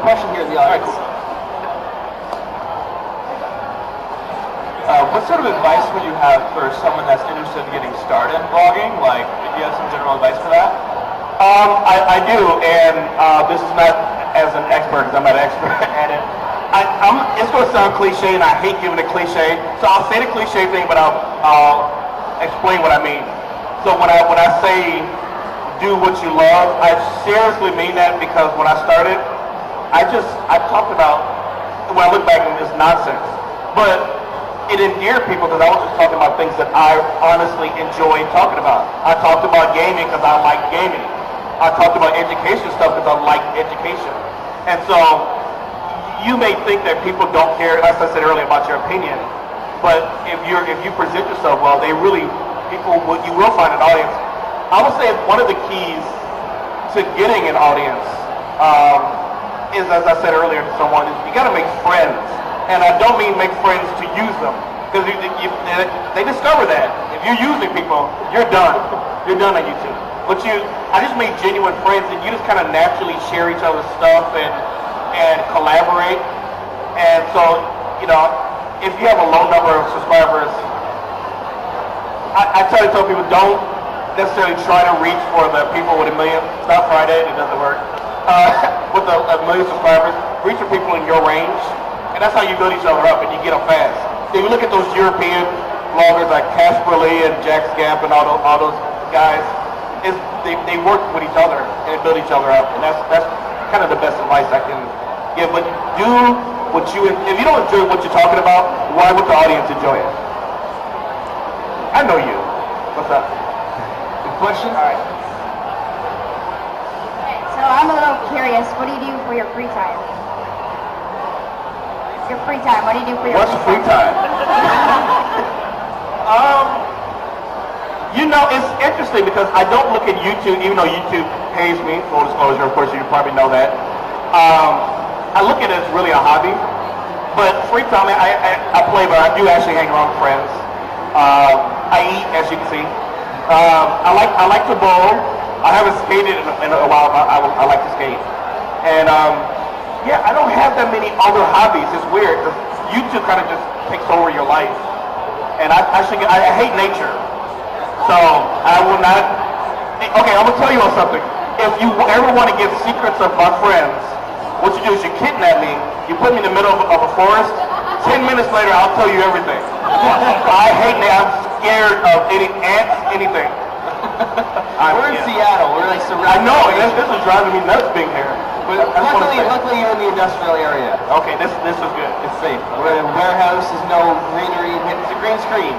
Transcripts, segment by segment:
question here in the audience. What sort of advice would you have for someone that's interested in getting started in vlogging? Like, if you have some general advice for that? I do, and this is not as an expert, because I'm not an expert at it. It's going to sound cliche, and I hate giving a cliche, so I'll say the cliche thing, but I'll explain what I mean. So when I say do what you love, I seriously mean that, because when I started, I talked about, when I look back, it's nonsense, but it endeared people because I was just talking about things that I honestly enjoy talking about. I talked about gaming because I like gaming. I talked about education stuff because I like education. And so you may think that people don't care, as I said earlier, about your opinion, but if you present yourself well, you will find an audience. I would say one of the keys to getting an audience is, as I said earlier to someone, is you got to make friends. And I don't mean make friends to use them, because they discover that. If you're using people, you're done. You're done on YouTube. But I just made genuine friends, and you just kind of naturally share each other's stuff and collaborate. And so, if you have a low number of subscribers, I tell people, don't necessarily try to reach for the people with 1 million. It's not Friday, it doesn't work. With a million subscribers, reach for people in your range. And that's how you build each other up, and you get them fast. If you look at those European vloggers like Casper Lee and Jack Scamp and all those guys, they work with each other and build each other up, and that's kind of the best advice I can give. But do what if you don't enjoy what you're talking about, why would the audience enjoy it? I know you. What's up? Good question. All right. So I'm a little curious. What do you do for your free time? Your free time. What do you do for your free time? It's interesting because I don't look at YouTube, even though YouTube pays me, full disclosure, of course you probably know that. I look at it as really a hobby. But free time, I play, but I do actually hang around with friends. I eat, as you can see. I like to bowl. I haven't skated in a while, but I like to skate. And yeah, I don't have that many other hobbies. It's weird because YouTube kind of just takes over your life. And I hate nature. So I will not. Okay, I'm gonna tell you on something. If you ever want to get secrets of my friends, what you do is you kidnap me, you put me in the middle of a forest. 10 minutes later, I'll tell you everything. I hate nature. I'm scared of any ants, anything. We're in Seattle. We're like surrounded. I know. This is driving me nuts being here. But luckily you're in the industrial area. Okay, this is good. It's safe. We're in a warehouse. There's no greenery. It's a green screen.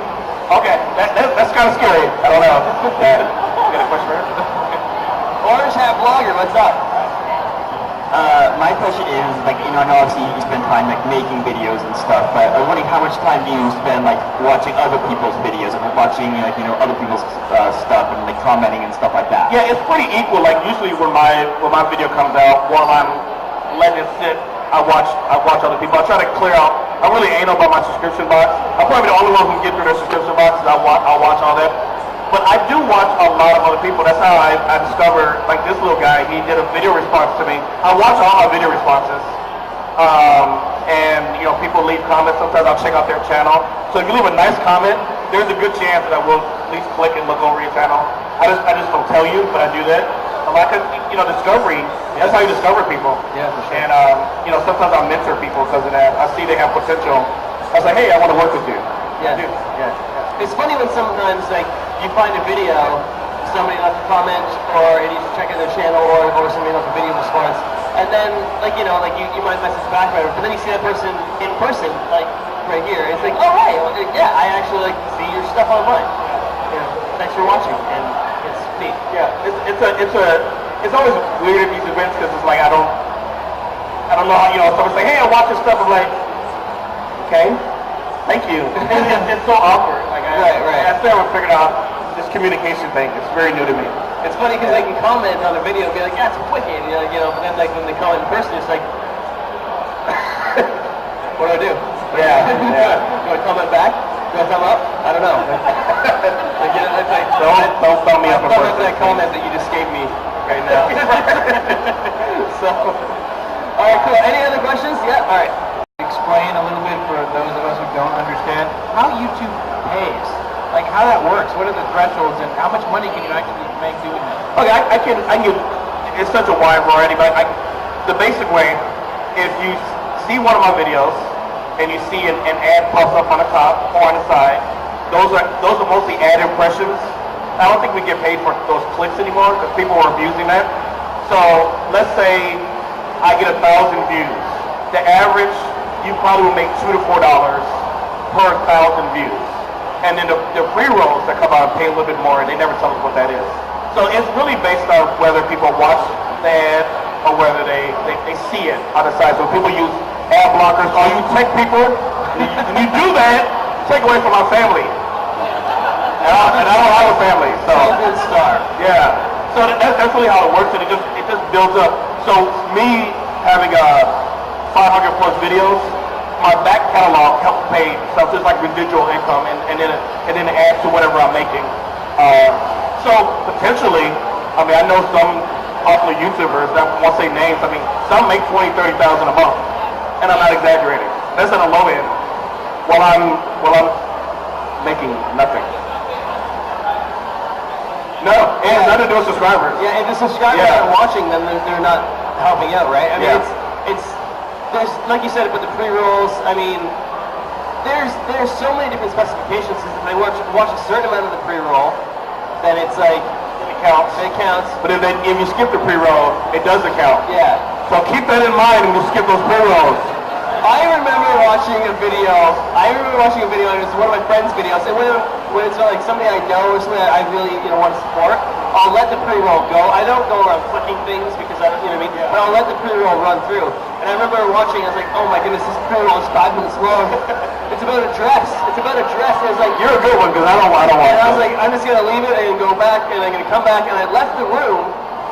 Okay, that's kind of scary. I don't know. You got a question for her? Orange Hat Blogger, what's up? My question is, I know obviously you spend time making videos and stuff, but I'm wondering how much time do you spend watching other people's videos and watching other people's stuff and commenting and stuff like that? Yeah, it's pretty equal. Like usually when my video comes out, while I'm letting it sit, I watch other people. I try to clear out. I really ain't about my subscription box. I'm probably the only one who can get through their subscription boxes. I'll watch all that. But I do watch a lot of other people. That's how I discovered, like this little guy, he did a video response to me. I watch all my video responses. And people leave comments. Sometimes I'll check out their channel. So if you leave a nice comment, there's a good chance that I will at least click and look over your channel. I just don't tell you, but I do that. Discovery, that's how you discover people. Yeah, for sure. And, sometimes I mentor people because of that. I see they have potential. I was like, hey, I want to work with you. Yeah, I do. Yeah. It's funny when sometimes, you find a video, somebody left a comment, or you check out their channel, or somebody left a video response, and then, you might message back, right? But then you see that person in person, right here. It's like, oh, right, yeah, I actually, see your stuff online. Thanks for watching, and it's neat. Yeah, it's always weird at these events because it's like I don't know how someone say, hey, I watch your stuff. I'm like, okay, thank you. It's so awkward. Right. I still haven't figured out this communication thing. It's very new to me. It's funny because they can comment on a video and be like, yeah, it's wicked, but then when they comment in person, it's like, what do I do? Yeah. Do I comment back? Do I thumb up? I don't know. Don't thumb me up. Thumb up that comment that you just gave me right now. So, all right, cool. All right. Explain a little bit for those of us who don't understand how YouTube pays. Like how that works. What are the thresholds and how much money can you actually make doing that? Okay, I can give, it's such a wide variety, but the basic way, if you see one of my videos and you see an ad pops up on the top or on the side, those are mostly ad impressions. I don't think we get paid for those clicks anymore because people are abusing that. So let's say I get 1,000 views. The average, you probably will make $2 to $4 per 1,000 views. And then the pre-rolls that come out pay a little bit more, and they never tell us what that is. So it's really based on whether people watch the ad or whether they see it on the side. So people use ad blockers, or you tech people, and you do that, take away from our family. And I don't have a family, so. Good star. Yeah. So that's really how it works, and it just builds up. So me having 500 plus videos, my back catalog helps pay stuff just like residual income, and then it adds to whatever I'm making. So potentially, I mean, I know some popular YouTubers that won't say names. I mean, some make $20,000, $30,000 a month, and I'm not exaggerating. That's at the low end. While I'm making nothing. No, and nothing to do with subscribers. Yeah, if the subscribers aren't watching, then they're not helping out, right? I mean, there's like you said with the pre-rolls. I mean, there's so many different specifications. If they watch a certain amount of the pre-roll, then it's like it counts. It counts. But if you skip the pre-roll, it doesn't count. Yeah. So keep that in mind when you skip those pre-rolls. I remember watching a video. And it's one of my friends' videos. And when it's like somebody I know or somebody I really want to support, I'll let the pre-roll go. I don't go around clicking things because I don't, you know what I mean. But I'll let the pre-roll run through. And I remember watching. I was like, oh my goodness, this pre-roll is 5 minutes long. It's about a dress. It's about a dress. And I was like, you're a good one because I don't want. And I was like, I'm just gonna leave it and go back, and I'm gonna come back. And I left the room,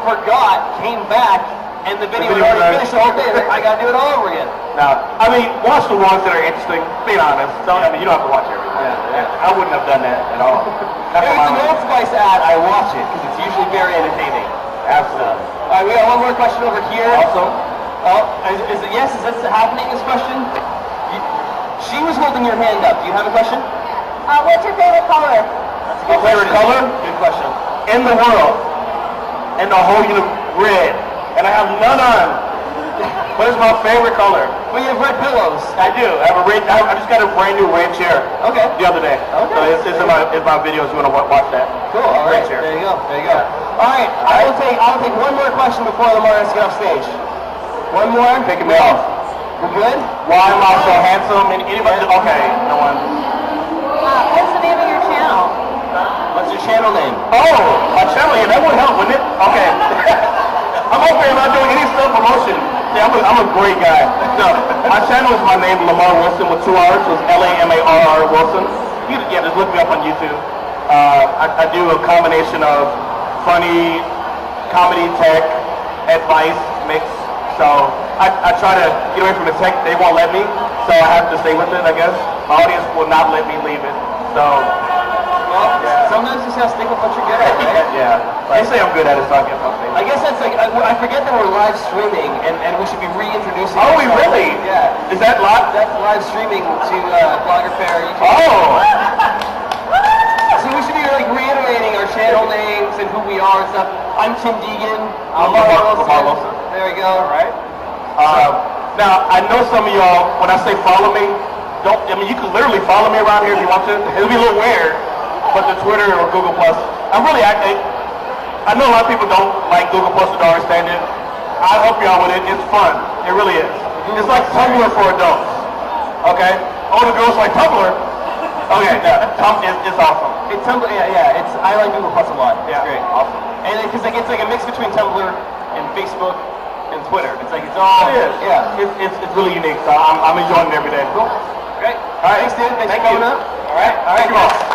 forgot, came back. And the video had already finished the whole thing. I gotta do it all over again. Now, I mean, watch the ones that are interesting. Being honest, you don't have to watch everything. Yeah. I wouldn't have done that at all. If it's an Old Spice ad, I watch it because it's usually very entertaining. Absolutely. All right, we got one more question over here. Also, is it yes? Is this happening? This question? She was holding your hand up. Do you have a question? What's your favorite color? my favorite color? Good question. In the world, in the whole universe, red. And I have none on. What is my favorite color? Well, you have red pillows. I do. I just got a brand new red chair. Okay. The other day. Okay. So it's in my videos. You want to watch that? Cool. All right. Chair. There you go. There you go. All right. I'll take one more question before Lamarr has to get off stage. One more. Taking me off. We're good. Why am I so handsome? And anybody? Okay. No one. What's the name of your channel? What's your channel name? Oh, my channel. Yeah, that would help, wouldn't it? Okay. I'm over here not doing any self-promotion. See, I'm a great guy. So, my channel is my name, Lamarr Wilson with 2 R's. So it's Lamarr Wilson. Just look me up on YouTube. I do a combination of funny, comedy, tech, advice, mix. So, I try to get away from the tech. They won't let me. So I have to stay with it, I guess. My audience will not let me leave it. So, sometimes you just gotta stick with what you're good at, right? yeah. They say I'm good at it, so I guess I'll stay. I guess that's like, I forget that we're live streaming, and we should be reintroducing. Oh, we really? Yeah. Is that live? That's live streaming to vloggerfair. Oh! So we should be like reiterating our channel names and who we are and stuff. I'm Tim Deegan. Lamarr Wilson. There we go. All right. Now, I know some of y'all, when I say follow me, you can literally follow me around here if you want to. It'll be a little weird, but the Twitter or Google Plus, I know a lot of people don't like Google Plus or don't understand it. I help y'all with it. It's fun. It really is. It's like Tumblr for adults. Okay? Oh, the girls like Tumblr? Okay, yeah. It's awesome. It's Tumblr, yeah. I like Google Plus a lot. It's great. Awesome. And because it's like a mix between Tumblr and Facebook and Twitter. It's like it's all. It is. Yeah. It's really unique. So I'm enjoying it every day. Cool. Great. All right. Thanks, dude. Thanks for coming up. All right. All right.